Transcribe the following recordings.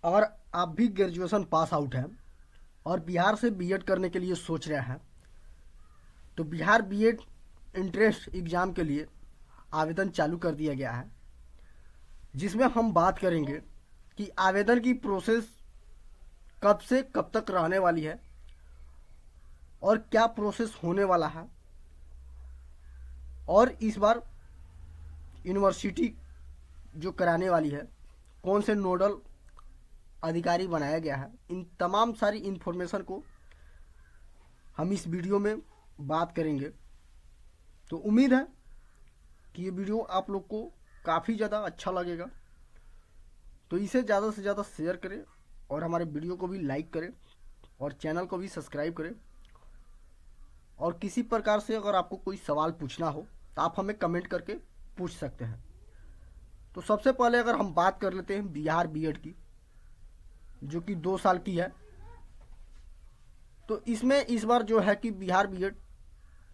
अगर आप भी ग्रेजुएशन पास आउट हैं और बिहार से बीएड करने के लिए सोच रहे हैं तो बिहार बीएड इंट्रेंस एग्ज़ाम के लिए आवेदन चालू कर दिया गया है, जिसमें हम बात करेंगे कि आवेदन की प्रोसेस कब से कब तक रहने वाली है और क्या प्रोसेस होने वाला है, और इस बार यूनिवर्सिटी जो कराने वाली है कौन से नोडल अधिकारी बनाया गया है। इन तमाम सारी इन्फॉर्मेशन को हम इस वीडियो में बात करेंगे। तो उम्मीद है कि ये वीडियो आप लोग को काफ़ी ज़्यादा अच्छा लगेगा, तो इसे ज़्यादा से ज़्यादा शेयर करें और हमारे वीडियो को भी लाइक करें और चैनल को भी सब्सक्राइब करें। और किसी प्रकार से अगर आपको कोई सवाल पूछना हो तो आप हमें कमेंट करके पूछ सकते हैं। तो सबसे पहले अगर हम बात कर लेते हैं बिहार बीएड की, जो कि 2 साल की है, तो इसमें इस बार जो है कि बिहार बीएड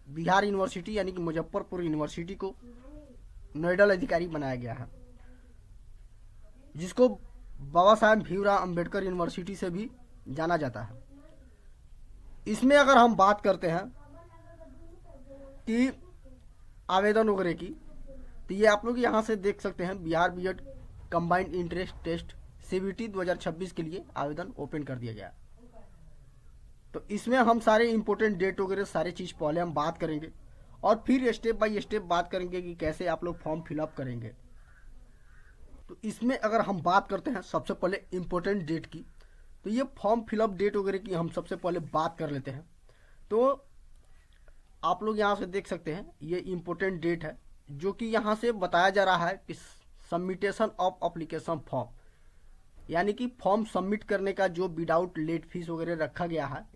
बिहार यूनिवर्सिटी यानी कि मुजफ्फरपुर यूनिवर्सिटी को नोडल अधिकारी बनाया गया है, जिसको बाबा साहेब भीमराव अंबेडकर यूनिवर्सिटी से भी जाना जाता है। इसमें अगर हम बात करते हैं कि आवेदन वगैरह की, तो ये आप लोग यहाँ से देख सकते हैं Bihar BEd combined entrance test CBT 2026 के लिए आवेदन ओपन कर दिया गया। तो इसमें हम सारे इंपॉर्टेंट डेट वगैरह सारी चीज़ पहले हम बात करेंगे और फिर स्टेप बाय स्टेप बात करेंगे कि कैसे आप लोग फॉर्म फिलअप करेंगे। तो इसमें अगर हम बात करते हैं सबसे पहले इम्पोर्टेंट डेट की, तो ये फॉर्म फिलअप डेट वगैरह की हम सबसे पहले बात कर लेते हैं। तो आप लोग यहाँ से देख सकते हैं ये इम्पोर्टेंट डेट है, जो कि यहाँ से बताया जा रहा है कि सबमिटेशन ऑफ अप्लीकेशन फॉर्म, यानी कि फॉर्म सबमिट करने का जो विदाउट लेट फीस वगैरह रखा गया है,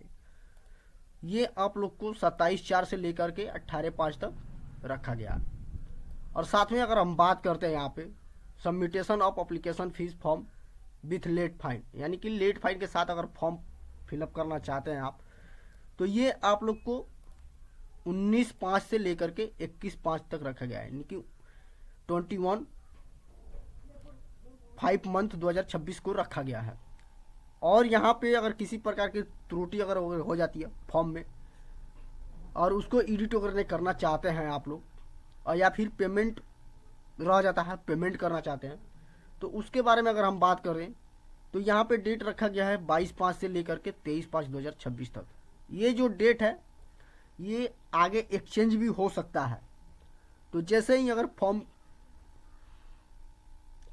ये आप लोग को 27/4 से लेकर के 18/5 तक रखा गया। और साथ में अगर हम बात करते हैं यहाँ पे submission of application fees form with late fine, यानी कि लेट फाइन के साथ अगर फॉर्म फिलअप करना चाहते हैं आप, तो ये आप लोग को 19/5 से लेकर के 21/5 तक रखा गया है, यानी कि 21/5 2026 को रखा गया है। और यहाँ पे अगर किसी प्रकार की त्रुटि अगर हो जाती है फॉर्म में और उसको एडिट वगैरह करना चाहते हैं आप लोग, और या फिर पेमेंट रह जाता है, पेमेंट करना चाहते हैं, तो उसके बारे में अगर हम बात करें तो यहाँ पे डेट रखा गया है 22/5 से लेकर के 23/5 2026 तक। ये जो डेट है ये आगे एक्सचेंज भी हो सकता है। तो जैसे ही अगर फॉर्म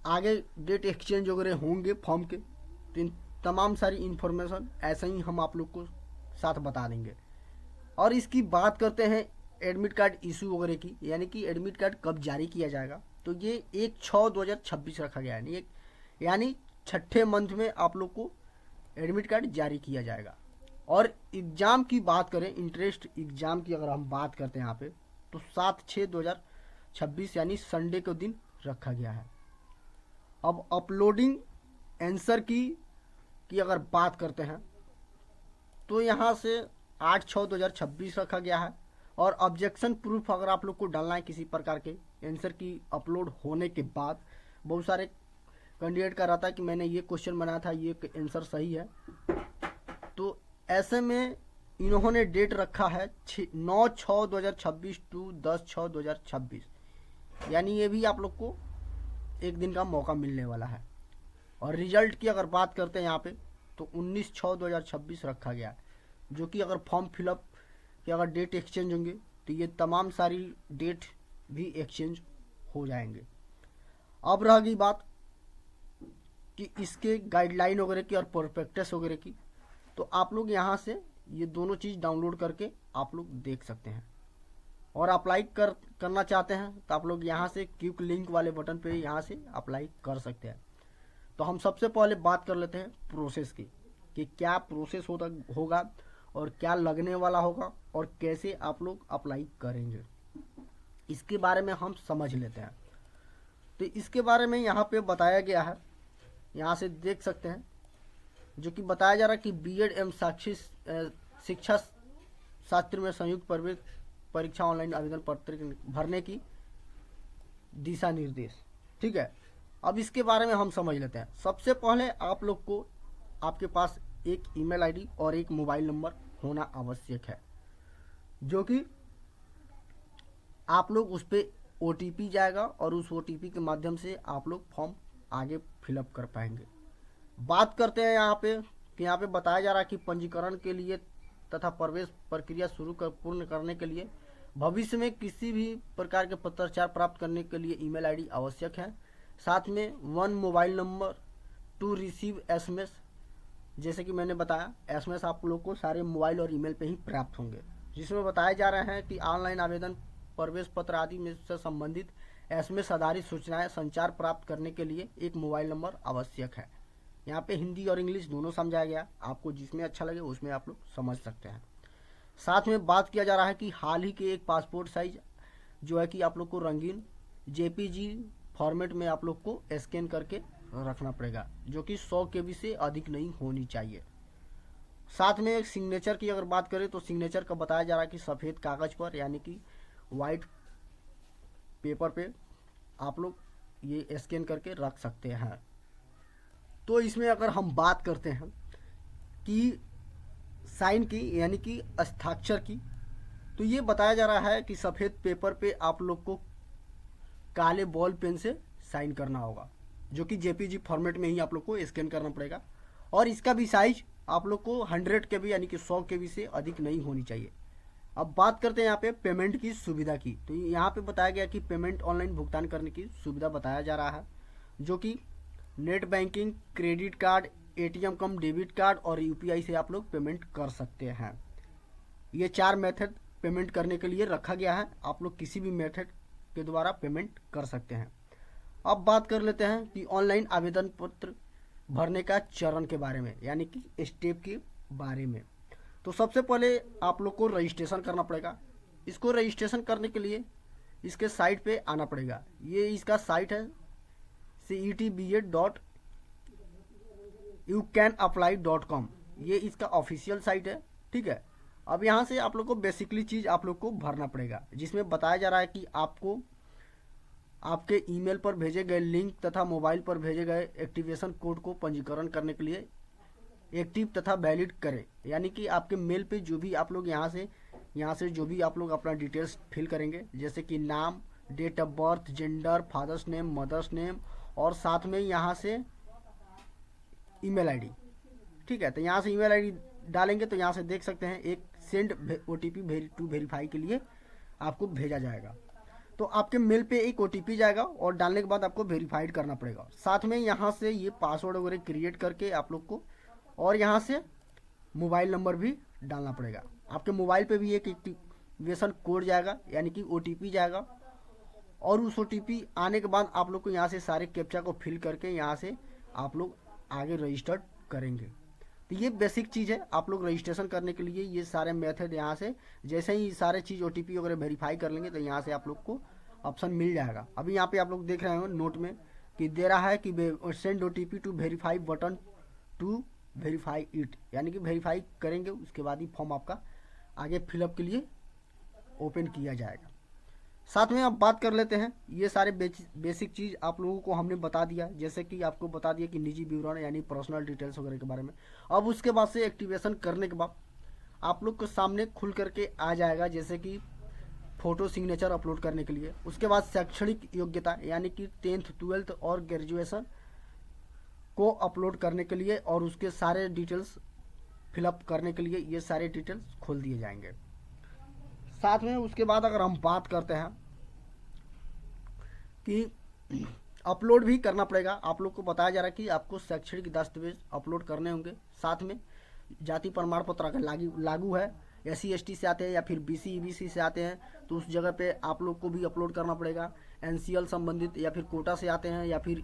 आगे डेट एक्सचेंज वगैरह होंगे फॉर्म के, तो इन तमाम सारी इन्फॉर्मेशन ऐसे ही हम आप लोग को साथ बता देंगे। और इसकी बात करते हैं एडमिट कार्ड इशू वगैरह की, यानी कि एडमिट कार्ड कब जारी किया जाएगा, तो ये 1/6/2026 रखा गया है, यानी छठे मंथ में आप लोग को एडमिट कार्ड जारी किया जाएगा। और एग्ज़ाम की बात करें, इंटरेस्ट एग्ज़ाम की अगर हम बात करते हैं यहाँ पे, तो 7/6/2026 यानी संडे के दिन रखा गया है। अब अपलोडिंग आंसर की अगर बात करते हैं तो यहाँ से 8/6/2026 रखा गया है। और ऑब्जेक्शन प्रूफ अगर आप लोग को डालना है किसी प्रकार के आंसर की अपलोड होने के बाद, बहुत सारे कैंडिडेट का रहता है कि मैंने ये क्वेश्चन बनाया था, ये आंसर सही है, तो ऐसे में इन्होंने डेट रखा है 9/6/2026 टू 10/6/2026, यानी ये भी आप लोग को एक दिन का मौका मिलने वाला है। और रिजल्ट की अगर बात करते हैं यहाँ पे, तो 19/6/2026 रखा गया है, जो कि अगर फॉर्म फिलअप की अगर डेट एक्सचेंज होंगे तो ये तमाम सारी डेट भी एक्सचेंज हो जाएंगे। अब रह गई बात कि इसके गाइडलाइन वगैरह की और प्रोस्पेक्टस वगैरह की, तो आप लोग यहाँ से ये दोनों चीज़ डाउनलोड करके आप लोग देख सकते हैं। और अप्लाई करना चाहते हैं तो आप लोग यहाँ से क्विक लिंक वाले बटन पे यहाँ से अप्लाई कर सकते हैं। तो हम सबसे पहले बात कर लेते हैं प्रोसेस की, कि क्या प्रोसेस होगा और क्या लगने वाला होगा और कैसे आप लोग अप्लाई करेंगे, इसके बारे में हम समझ लेते हैं। तो इसके बारे में यहाँ पे बताया गया है, यहाँ से देख सकते हैं, जो कि बताया जा रहा है कि बीएड एवं शिक्षा शास्त्र में संयुक्त प्रवेश परीक्षा ऑनलाइन आवेदन पत्र भरने की दिशा निर्देश। ठीक है, अब इसके बारे में हम समझ लेते हैं। सबसे पहले आप लोग को आपके पास एक ईमेल आईडी और एक मोबाइल नंबर होना आवश्यक है, जो कि आप लोग उस पर OTP जाएगा और उस OTP के माध्यम से आप लोग फॉर्म आगे फिलअप कर पाएंगे। बात करते हैं यहाँ पे कि यहाँ पे बताया जा रहा है कि पंजीकरण के लिए तथा प्रवेश प्रक्रिया पूर्ण करने के लिए भविष्य में किसी भी प्रकार के पत्राचार प्राप्त करने के लिए ईमेल आईडी आवश्यक है। साथ में 1 mobile number two receive SMS, जैसे कि मैंने बताया SMS आप लोग को सारे मोबाइल और ईमेल पे ही प्राप्त होंगे, जिसमें बताया जा रहा है कि ऑनलाइन आवेदन, प्रवेश पत्र आदि में से संबंधित SMS आधारित सूचनाएं संचार प्राप्त करने के लिए एक मोबाइल नंबर आवश्यक है। यहाँ पे हिंदी और इंग्लिश दोनों समझाया गया, आपको जिसमें अच्छा लगे उसमें आप लोग समझ सकते हैं। साथ में बात किया जा रहा है कि हाल ही के एक पासपोर्ट साइज जो है कि आप लोग को रंगीन JPG फॉर्मेट में आप लोग को स्कैन करके रखना पड़ेगा, जो कि 100 KB से अधिक नहीं होनी चाहिए। साथ में एक सिग्नेचर की अगर बात करें तो सिग्नेचर का बताया जा रहा है कि सफ़ेद कागज़ पर यानी कि वाइट पेपर पे आप लोग ये स्कैन करके रख सकते हैं। तो इसमें अगर हम बात करते हैं कि साइन की यानी कि हस्ताक्षर की, तो ये बताया जा रहा है कि सफ़ेद पेपर पे आप लोग को काले बॉल पेन से साइन करना होगा, जो कि JPG फॉर्मेट में ही आप लोग को स्कैन करना पड़ेगा, और इसका भी साइज आप लोग को 100 KB यानी कि 100 KB से अधिक नहीं होनी चाहिए। अब बात करते हैं यहाँ पे पेमेंट की सुविधा की। तो यहाँ पे बताया गया कि पेमेंट ऑनलाइन भुगतान करने की सुविधा बताया जा रहा है, जो कि net banking, credit card, ATM कम डेबिट कार्ड और UPI से आप लोग पेमेंट कर सकते हैं। ये 4 मेथड पेमेंट करने के लिए रखा गया है, आप लोग किसी भी मेथड के द्वारा पेमेंट कर सकते हैं। अब बात कर लेते हैं कि ऑनलाइन आवेदन पत्र भरने का चरण के बारे में, यानी कि स्टेप के बारे में। तो सबसे पहले आप लोग को रजिस्ट्रेशन करना पड़ेगा। इसको रजिस्ट्रेशन करने के लिए इसके साइट पे आना पड़ेगा। ये इसका साइट है cetba.youcanapply.com, ये इसका ऑफिशियल साइट है, ठीक है। अब यहाँ से आप लोग को बेसिकली चीज़ आप लोग को भरना पड़ेगा, जिसमें बताया जा रहा है कि आपको आपके ईमेल पर भेजे गए लिंक तथा मोबाइल पर भेजे गए एक्टिवेशन कोड को पंजीकरण करने के लिए एक्टिव तथा वैलिड करें। यानी कि आपके मेल पे जो भी आप लोग यहाँ से जो भी आप लोग अपना डिटेल्स फिल करेंगे, जैसे कि नाम, date of birth, gender, father's name, mother's name, और साथ में यहाँ से ईमेल आईडी, ठीक है। तो यहाँ से ईमेल आईडी डालेंगे तो यहाँ से देख सकते हैं एक सेंड OTP टू वेरीफाई के लिए आपको भेजा जाएगा। तो आपके मेल पे एक OTP जाएगा और डालने के बाद आपको वेरीफाइड करना पड़ेगा। साथ में यहाँ से ये पासवर्ड वगैरह क्रिएट करके आप लोग को, और यहाँ से मोबाइल नंबर भी डालना पड़ेगा। आपके मोबाइल पे भी एक एक्टिवेशन कोड जाएगा यानी कि OTP जाएगा, और उस OTP आने के बाद आप लोग को यहाँ से सारे कैप्चा को फिल करके यहाँ से आप लोग आगे रजिस्टर्ड करेंगे। तो ये बेसिक चीज़ है। आप लोग रजिस्ट्रेशन करने के लिए ये सारे मेथड यहाँ से जैसे ही सारे चीज़ OTP वगैरह वेरीफाई कर लेंगे तो यहाँ से आप लोग को ऑप्शन मिल जाएगा। अभी यहाँ पे आप लोग देख रहे हो नोट में कि दे रहा है कि send OTP to verify button to verify it, यानी कि वेरीफाई करेंगे उसके बाद ही फॉर्म आपका आगे फिलअप के लिए ओपन किया जाएगा। साथ में अब बात कर लेते हैं, ये सारे बेसिक चीज़ आप लोगों को हमने बता दिया, जैसे कि आपको बता दिया कि निजी विवरण यानी पर्सनल डिटेल्स वगैरह के बारे में। अब उसके बाद से एक्टिवेशन करने के बाद आप लोग के सामने खुल करके आ जाएगा, जैसे कि फ़ोटो सिग्नेचर अपलोड करने के लिए। उसके बाद शैक्षणिक योग्यता यानी कि 10th 12th और ग्रेजुएशन को अपलोड करने के लिए, और उसके सारे डिटेल्स फिलअप करने के लिए ये सारे डिटेल्स खोल दिए जाएंगे। साथ में उसके बाद अगर हम बात करते हैं कि अपलोड भी करना पड़ेगा, आप लोग को बताया जा रहा है कि आपको शैक्षणिक दस्तावेज अपलोड करने होंगे। साथ में जाति प्रमाण पत्र अगर लागू है, SC ST से आते हैं या फिर BC EBC से आते हैं तो उस जगह पे आप लोग को भी अपलोड करना पड़ेगा। NCL संबंधित या फिर कोटा से आते हैं या फिर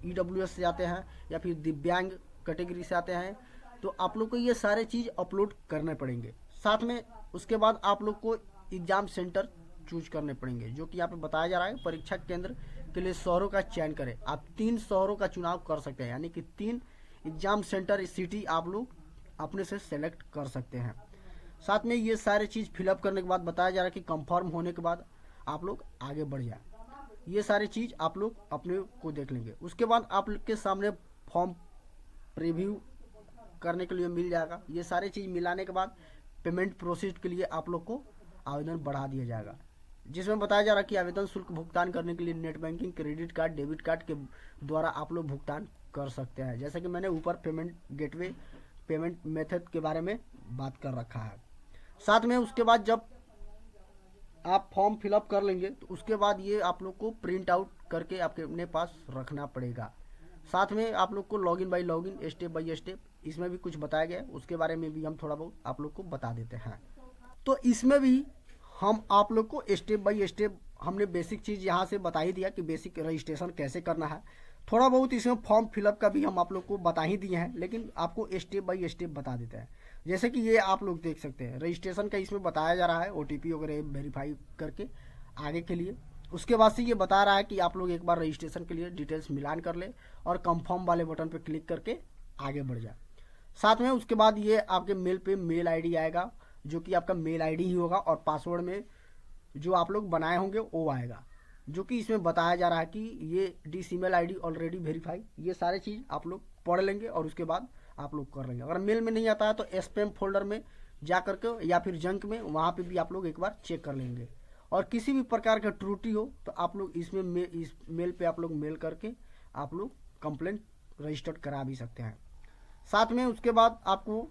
EWS से आते हैं या फिर दिव्यांग कैटेगरी से आते हैं, तो आप लोग को ये सारे चीज़ अपलोड करने पड़ेंगे। साथ में उसके बाद आप लोग को एग्ज़ाम सेंटर चूज करने पड़ेंगे, जो कि यहाँ पे बताया जा रहा है परीक्षा केंद्र के लिए शहरों का चयन करें। आप 3 शहरों का चुनाव कर सकते हैं, यानी कि 3 एग्ज़ाम सेंटर सिटी आप लोग अपने से सेलेक्ट कर सकते हैं। साथ में ये सारे चीज़ फिलअप करने के बाद बताया जा रहा है कि कंफर्म होने के बाद आप लोग आगे बढ़ जाए। ये सारी चीज़ आप लोग अपने को देख लेंगे। उसके बाद आप लोग के सामने फॉर्म प्रीव्यू करने के लिए मिल जाएगा। ये सारी चीज़ मिलाने के बाद पेमेंट प्रोसेस के लिए आप लोग को आवेदन बढ़ा दिया जाएगा, जिसमें बताया जा रहा है कि आवेदन शुल्क भुगतान करने के लिए net banking, credit card, debit card के द्वारा आप लोग भुगतान कर सकते हैं। जैसे कि मैंने ऊपर पेमेंट गेटवे पेमेंट मेथड के बारे में बात कर रखा है। साथ में उसके बाद जब आप फॉर्म फिलअप कर लेंगे तो उसके बाद ये आप लोग को प्रिंट आउट करके आपके अपने पास रखना पड़ेगा। साथ में आप लोग को login by login step by step इसमें भी कुछ बताया गया है, उसके बारे में भी हम थोड़ा बहुत आप लोग को बता देते हैं। तो इसमें भी हम आप लोग को स्टेप बाय स्टेप हमने बेसिक चीज़ यहाँ से बता ही दिया कि बेसिक रजिस्ट्रेशन कैसे करना है। थोड़ा बहुत इसमें फॉर्म फिलअप का भी हम आप लोग को बता ही दिए हैं, लेकिन आपको स्टेप बाय स्टेप बता देते हैं। जैसे कि ये आप लोग देख सकते हैं रजिस्ट्रेशन का इसमें बताया जा रहा है, OTP वगैरह वेरीफाई करके आगे के लिए। उसके बाद से ये बता रहा है कि आप लोग एक बार रजिस्ट्रेशन के लिए डिटेल्स मिलान कर ले और कंफर्म वाले बटन पर क्लिक करके आगे बढ़ जाए। साथ में उसके बाद ये आपके मेल पे मेल ID आएगा, जो कि आपका मेल ID ही होगा, और पासवर्ड में जो आप लोग बनाए होंगे वो आएगा, जो कि इसमें बताया जा रहा है कि ये DCMail ID ऑलरेडी वेरीफाई। ये सारे चीज़ आप लोग पढ़ लेंगे और उसके बाद आप लोग कर लेंगे। अगर मेल में नहीं आता है तो स्पैम फोल्डर में जा करके या फिर जंक में वहाँ पे भी आप लोग एक बार चेक कर लेंगे। और किसी भी प्रकार का त्रुटि हो तो आप लोग इसमें इस मेल पे आप लोग मेल करके आप लोग कंप्लेंट रजिस्टर्ड करा भी सकते हैं। साथ में उसके बाद आपको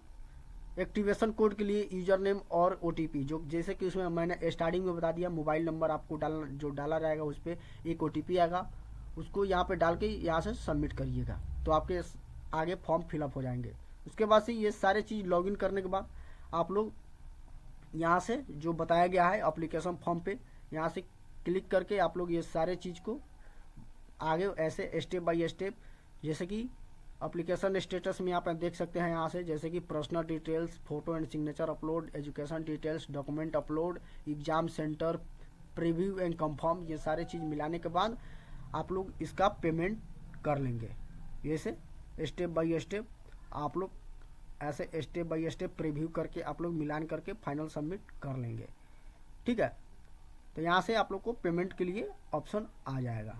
एक्टिवेशन कोड के लिए यूजर नेम और OTP, जो जैसे कि उसमें मैंने स्टार्टिंग में बता दिया, मोबाइल नंबर आपको डाला जाएगा, उस पर एक OTP आएगा, उसको यहाँ पे डाल के यहाँ से सबमिट करिएगा तो आपके आगे फॉर्म फिलअप हो जाएंगे। उसके बाद से ये सारे चीज़ लॉगिन करने के बाद आप लोग यहाँ से जो बताया गया है एप्लीकेशन फॉर्म पे यहाँ से क्लिक करके आप लोग ये सारे चीज़ को आगे ऐसे स्टेप बाय स्टेप, जैसे कि एप्लीकेशन स्टेटस में आप देख सकते हैं यहाँ से, जैसे कि personal details, photo and signature upload, education details, document upload, exam centre, preview and confirm, ये सारे चीज़ मिलाने के बाद आप लोग इसका पेमेंट कर लेंगे। जैसे स्टेप बाय स्टेप आप लोग ऐसे स्टेप बाय स्टेप प्रीव्यू करके आप लोग मिलान करके फाइनल सबमिट कर लेंगे। ठीक है, तो यहाँ से आप लोग को पेमेंट के लिए ऑप्शन आ जाएगा।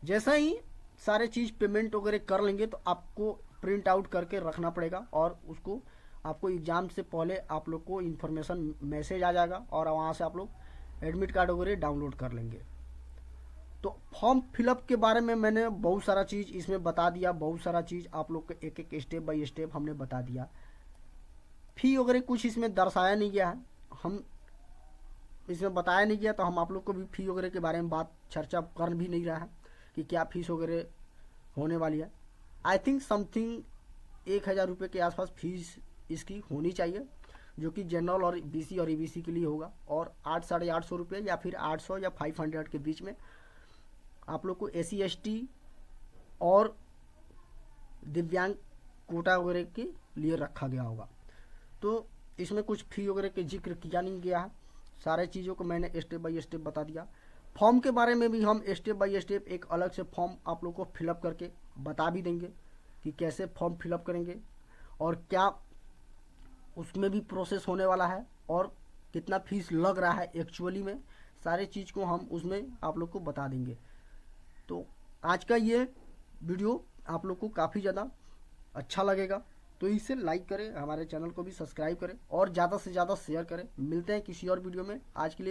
जैसा ही सारे चीज़ पेमेंट वगैरह कर लेंगे तो आपको प्रिंट आउट करके रखना पड़ेगा और उसको आपको एग्ज़ाम से पहले आप लोग को इन्फॉर्मेशन मैसेज आ जाएगा और वहाँ से आप लोग एडमिट कार्ड वगैरह डाउनलोड कर लेंगे। तो फॉर्म फिलअप के बारे में मैंने बहुत सारा चीज़ इसमें बता दिया, बहुत सारा चीज़ आप लोग को एक एक स्टेप बाय स्टेप हमने बता दिया। फ़ी वगैरह कुछ इसमें दर्शाया नहीं गया है, हम इसमें बताया नहीं गया, तो हम आप लोग को भी फ़ी वगैरह के बारे में बात चर्चा कर भी नहीं रहा है कि क्या फीस वगैरह होने वाली है। आई थिंक समथिंग 1000 रुपये के आसपास फीस इसकी होनी चाहिए, जो कि जनरल और BC और EBC के लिए होगा, और 800-850 रुपये या फिर 800 या 500 के बीच में आप लोग को SC ST और दिव्यांग कोटा वगैरह के लिए रखा गया होगा। तो इसमें कुछ फ़ी वगैरह के जिक्र किया नहीं गया है, सारे चीज़ों को मैंने स्टेप बाय स्टेप बता दिया। फॉर्म के बारे में भी हम स्टेप बाय स्टेप एक अलग से फॉर्म आप लोग को फिलअप करके बता भी देंगे कि कैसे फॉर्म फिलअप करेंगे और क्या उसमें भी प्रोसेस होने वाला है और कितना फीस लग रहा है एक्चुअली में, सारे चीज़ को हम उसमें आप लोग को बता देंगे। तो आज का ये वीडियो आप लोग को काफ़ी ज़्यादा अच्छा लगेगा, तो इसे लाइक करें, हमारे चैनल को भी सब्सक्राइब करें और ज़्यादा से ज़्यादा शेयर करें। मिलते हैं किसी और वीडियो में, आज के लिए